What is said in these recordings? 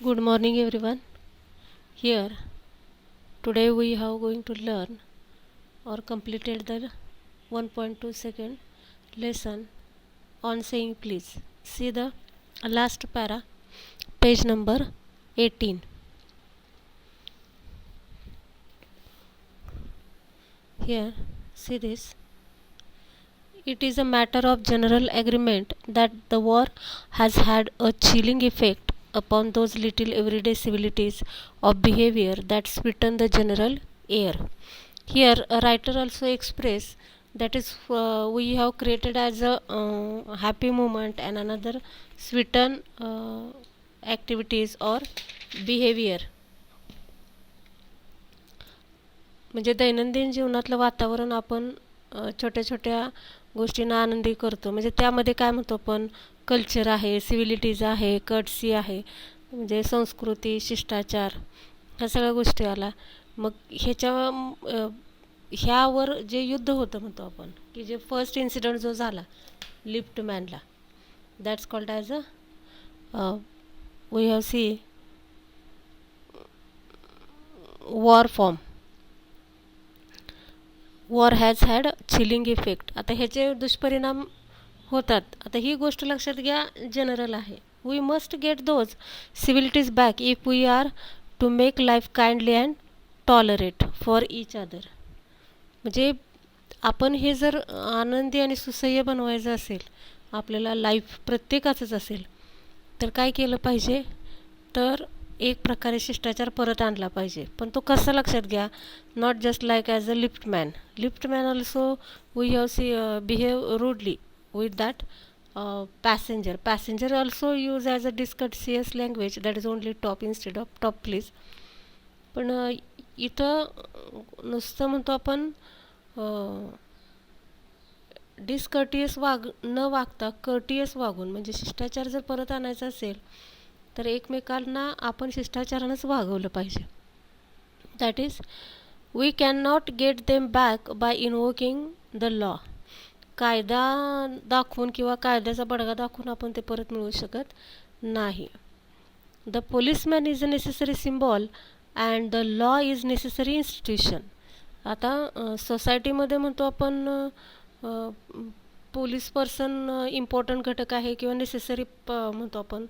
Good morning everyone. Here today we have going to learn or completed the 1.2 second lesson on saying please. See the last para, page number 18. Here see this. It is a matter of general agreement that the war has had a chilling effect upon those little everyday civilities of behavior that sweeten the general air. Here, a writer also express that is we have created as a happy moment and another sweeten activities or behavior. म्हणजे दैनंदिन जीवनातलं वातावरण आपण छोट्या छोट्या गोष्टींना आनंदी करतो. म्हणजे त्यामध्ये काय म्हणतो आपण, कल्चर आहे, सिव्हिलिटीज आहे, कर्टसी आहे, म्हणजे संस्कृती, शिष्टाचार, ह्या सगळ्या गोष्टी आला. मग ह्यावर जे युद्ध होतं म्हणतो आपण, की जे फर्स्ट इन्सिडेंट जो झाला लिफ्टमॅनला, that's called as a we have see war form. War has had chilling effect. आता ह्याचे दुष्परिणाम होतात. आता ही गोष्ट लक्षात घ्या, जनरल आहे. We must get those civilities back if we are to make life kindly and tolerate for each other. म्हणजे आपण हे जर आनंदी आणि सुसह्य बनवायचं असेल, आपल्याला लाईफ प्रत्येकाचंच असेल, तर काय केलं पाहिजे, तर एक प्रकारे शिष्टाचार परत आणला पाहिजे. पण तो कसा लक्षात घ्या, not just like as a liftman. Liftman also we have see behave rudely with that passenger. Passenger also use as a discourteous language, that is only top instead of top please. पण इथं नुसतं म्हणतो आपण डिसकर्टियस न वागता courteous वागून, म्हणजे शिष्टाचार जर परत आणायचा असेल तर एकमेकांना आपण शिष्टाचारानंच वागवलं पाहिजे. That is we can not get them back by invoking the law. कायदा दाखवून किंवा कायद्याचा बडगा दाखवून आपण ते परत मिळवू शकत नाही. The policeman is a necessary symbol and the law is necessary institution. आता सोसायटीमध्ये म्हणतो आपण पोलीस पर्सन इम्पॉर्टंट घटक आहे किंवा नेसेसरी म्हणतो आपण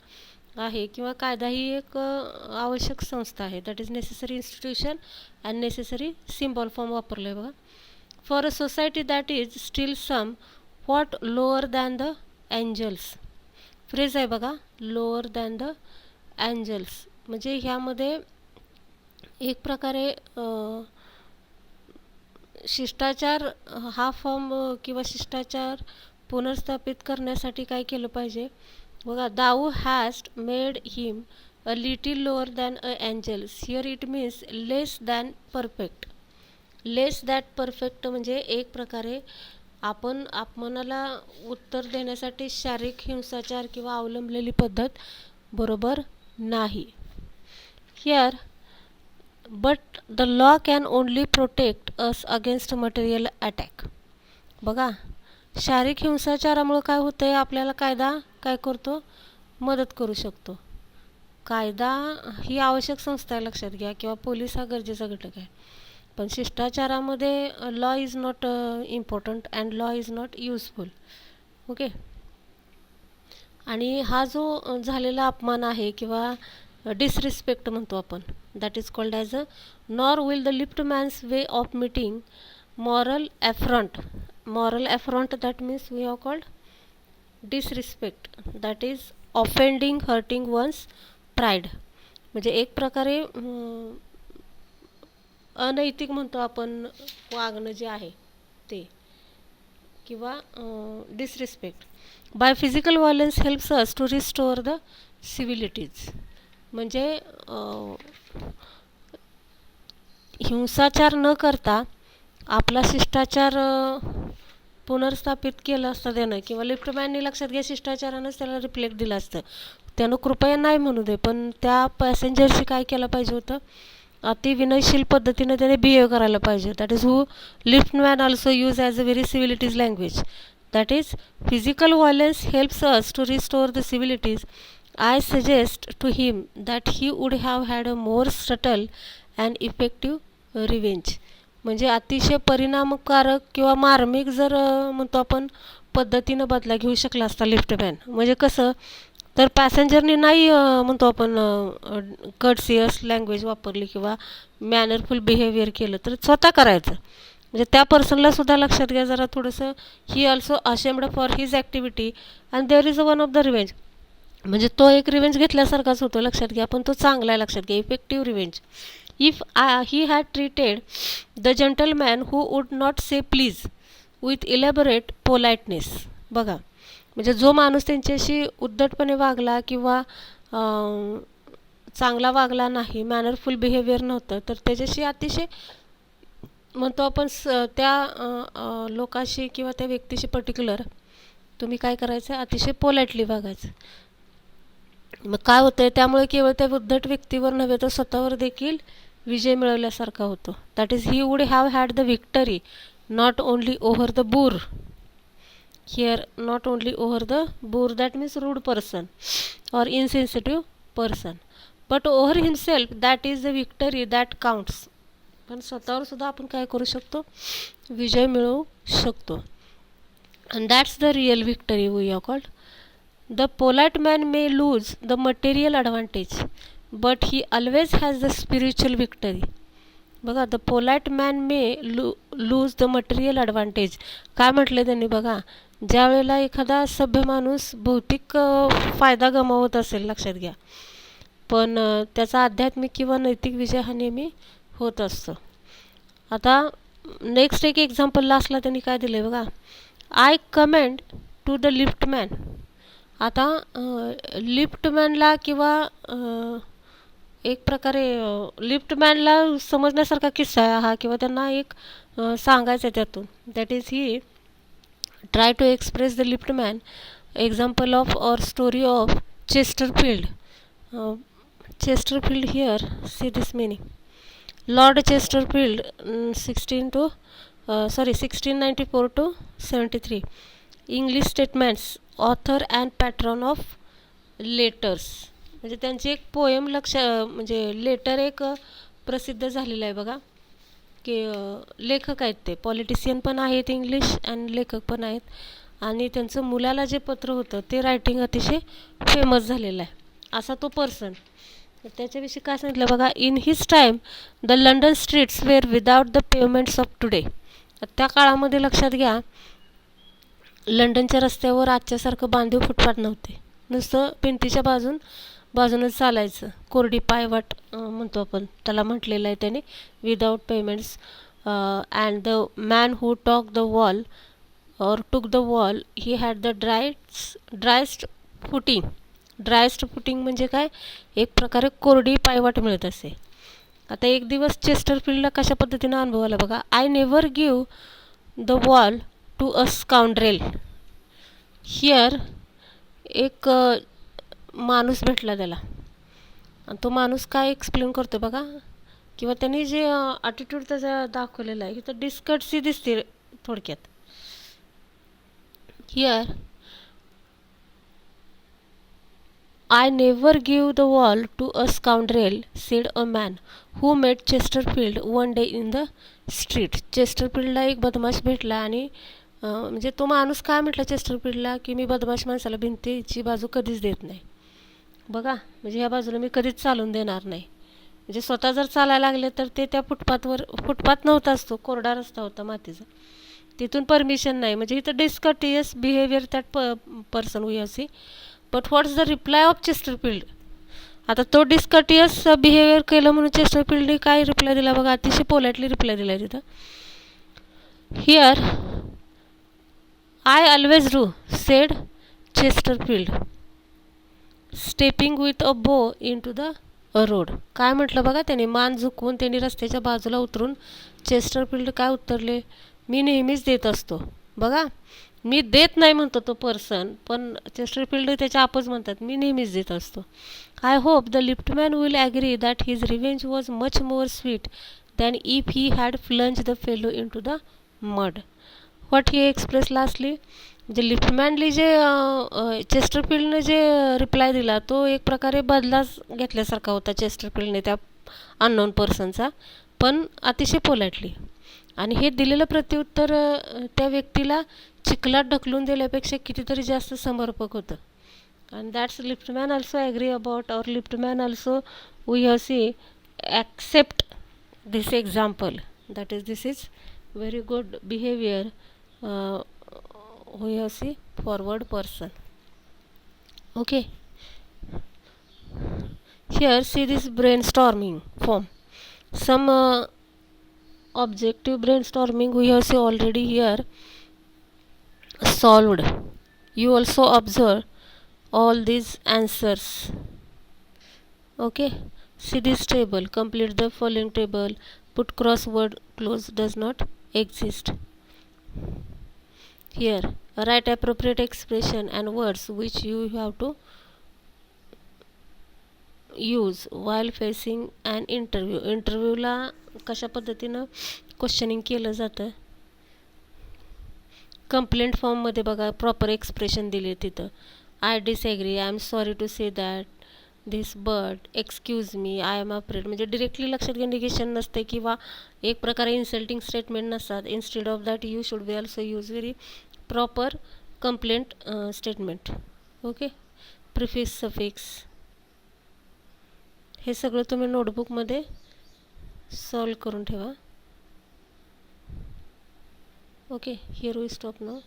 आहे, किंवा कायदा ही एक आवश्यक संस्था आहे. That is necessary institution and necessary symbol form वापरलं आहे बघा. For a society that is still somewhat lower than the angels. Phrase आहे बघा, लोअर दॅन द एंजल्स. म्हणजे ह्यामध्ये एक प्रकारे शिष्टाचार हा फॉर्म किंवा शिष्टाचार पुनर्स्थापित करण्यासाठी काय केलं पाहिजे बघा. Thou hast made him a little lower than a angels. Here it means less than perfect. Less that perfect म्हणजे एक प्रकारे आपण आपणाला उत्तर देण्यासाठी शारीरिक हिंसाचार किंवा अवलंबलेली पद्धत बरोबर नाही. Here but the law can only protect us against material attack. बघा, शारीरिक हिंसाचारामुळे काय होतं आहे, आपल्याला कायदा काय करतो, मदत करू शकतो. कायदा ही आवश्यक संस्था आहे लक्षात घ्या, किंवा पोलीस हा गरजेचा घटक आहे. पण शिष्टाचारामध्ये law is not important and law is not useful. Okay. आणि हा जो झालेला अपमान आहे किंवा डिसरिस्पेक्ट म्हणतो आपण, that is called as a nor will the liftman's way of meeting moral affront. Moral affront that means we have called disrespect, that is offending hurting one's pride. म्हणजे एक प्रकारे अनैतिक म्हणतो आपण वागणं जे आहे ते, किंवा disrespect. By physical violence helps us to restore the civilities. म्हणजे हिंसाचार न करता आपला शिष्टाचार पुनर्स्थापित केलं असतं त्यानं, किंवा लिफ्टमॅननी लक्षात घ्या शिष्टाचारानंच त्याला रिफ्लेक्ट दिलं असतं. त्यानं कृपया नाही म्हणू दे, पण त्या पॅसेंजरशी काय केलं पाहिजे होतं, अति विनयशील पद्धतीने त्याने बिहेव करायला पाहिजे. That is who liftman also use as a very civilities language. That is physical violence helps us to restore the civilities I suggest to him that he would have had a more subtle and effective revenge. म्हणजे अतिशय परिणामकारक किंवा मार्मिक जर म्हणतो आपण पद्धतीनं बदला घेऊ शकला असता लिफ्टमॅन. म्हणजे कसं तर पॅसेंजरने नाही म्हणतो आपण कर्टसियस लँग्वेज वापरली किंवा मॅनरफुल बिहेवियर केलं तर स्वतः करायचं. म्हणजे त्या पर्सनला सुद्धा लक्षात घ्या जरा थोडंसं he also ashamed for his activity and there is one of the revenge. म्हणजे तो एक रिव्हेंज घेतल्यासारखाच होतो लक्षात घ्या. पण तो चांगला आहे लक्षात घ्या effective revenge. If he had treated the gentleman who would not say please with elaborate politeness. बघा म्हणजे जो माणूस त्यांच्याशी उद्धटपणे वागला किंवा चांगला वागला नाही मॅनरफुल बिहेवियर नव्हतं तर त्याच्याशी अतिशय म्हणतो आपण त्या लोकाशी किंवा त्या व्यक्तीशी पर्टिक्युलर तुम्ही काय करायचं अतिशय पोलाइटली वागायचं. मग काय होतं आहे त्यामुळे केवळ त्या उद्धट व्यक्तीवर नव्हे तर स्वतःवर देखील विजय मिळवल्यासारखा होतो. That is he would have had the victory not only over the boor. Here not only over the boor that means rude person और insensitive person but over himself that is the victory that counts. पण स्वतःवर सुद्धा आपण काय करू शकतो विजय मिळवू शकतो. And that's the real victory we are called. The polite man may lose the material advantage but he always has the spiritual victory. बघा the polite man may lose the material advantage. काय म्हटलं त्यांनी बघा ज्या वेळेला एखादा सभ्य माणूस भौतिक फायदा गमावत असेल लक्षात घ्या पण त्याचा आध्यात्मिक किंवा नैतिक विजय हा नेहमी होत असतो. आता नेक्स्ट एक एक्झाम्पल लास्टला त्यांनी काय दिलं आहे बघा. I commend to the liftman. आता लिफ्टमॅनला किंवा एक प्रकारे लिफ्टमॅनला समजण्यासारखा किस्सा आहे हा किंवा त्यांना एक सांगायचं आहे त्यातून. That is he try to express the liftman example of or story of Chesterfield. Chesterfield here see this meaning. Lord Chesterfield 1694 to 73. English statements author and patron of letters. म्हणजे त्यांची एक पोएम म्हणजे लेटर एक प्रसिद्ध झालेलं आहे बघा की लेखक आहेत ते पॉलिटिशियन पण आहेत इंग्लिश आणि लेखक पण आहेत आणि त्यांचं मुलाला जे पत्र होतं ते रायटिंग अतिशय फेमस झालेलं आहे असा तो पर्सन. त्याच्याविषयी काय सांगितलं बघा. In his time the London streets were without the pavements of today. त्या काळामध्ये लक्षात घ्या लंडनच्या रस्त्यावर आजच्यासारखं बांधीव फुटपाथ नव्हते. नुसतं भिंतीच्या बाजूनच चालायचं. कोरडी पायवाट म्हणतो आपण त्याला म्हटलेलं आहे त्याने without payments. And the man who talk the wall और took the wall he had the driest footing. Driest footing म्हणजे काय एक प्रकारे कोरडी पायवाट मिळत असे. आता एक दिवस चेस्टरफील्डला कशा पद्धतीनं अनुभव आला बघा. I never give the wall to a scoundrel. Here एक माणूस भेटला त्याला आणि तो माणूस काय एक्सप्लेन करतो बघा किंवा त्यांनी जे ॲटिट्यूड त्याचा दाखवलेला आहे तर डिस्कर्टसी दिसते थोडक्यात. Here I never give the wall to a scoundrel, said a man who met Chesterfield one day in the street. चेस्टरफील्डला एक बदमाश भेटला आणि म्हणजे तो माणूस काय म्हटला चेस्टरफील्डला की मी बदमाश माणसाला भिंतीची बाजू कधीच देत नाही. बघा म्हणजे ह्या बाजूला मी कधीच चालून देणार नाही. म्हणजे स्वतः जर चालायला लागले तर ते त्या फुटपाथ नव्हताच तो कोरडा रस्ता होता मातीचा तिथून परमिशन नाही. म्हणजे इथं discourteous behaviour that person we have see. But what's the reply of Chesterfield. आता तो डिस्कटियस बिहेवियर केलं म्हणून चेस्टरफील्डने काय रिप्लाय दिला बघा अतिशय पोलाइटली रिप्लाय दिला तिथं. Here I always do sed Chesterfield stepping with a बो इन टू द रोड. काय म्हटलं बघा त्याने मान झुकवून त्यांनी रस्त्याच्या बाजूला उतरून चेस्टरफील्ड काय उत्तरले मी नेहमीच देत असतो. बघा मी देत नाही म्हणतो तो पर्सन पण चेस्टरफील्ड त्याच्या आपच म्हणतात मी नेहमीच देत असतो. I hope the liftman will agree that his revenge was much more sweet than if he had plunge the fellow into the mud. What he express lastly जे लिफ्टमॅनली जे चेस्टरफील्डने जे रिप्लाय दिला तो एक प्रकारे बदलाच घेतल्यासारखा होता चेस्टरफील्डने त्या अननोन पर्सनचा, पण अतिशय पोलाइटली. आणि हे दिलेलं प्रत्युत्तर त्या व्यक्तीला चिखलात ढकलून दिल्यापेक्षा कितीतरी जास्त समर्पक होतं. And that's liftman also agree about, or liftman also we have see accept this example, that is this is very good behavior. We have see forward person. Okay, here see this brainstorming form. Some objective brainstorming we have see already here solved. You also observe all these answers. Okay, see this table, complete the following table, put crossword close does not exist. Here write appropriate expression and words which you have to use while facing an interview. इंटरव्ह्यूला कशा पद्धतीनं questioning केलं जातं. Complaint फॉर्ममध्ये बघा proper expression दिले तिथं. I disagree, I am sorry to say that this, but excuse me, I am afraid. म्हणजे डिरेक्टली लक्षात घेऊन निगेशन नसते किंवा एक प्रकारे इन्सल्टिंग स्टेटमेंट नसतात. Instead of that you should be also use very proper complaint statement. Okay, prefix suffix हे सगळं तुम्ही नोटबुकमध्ये सॉल्व करून ठेवा. Okay, here we stop now.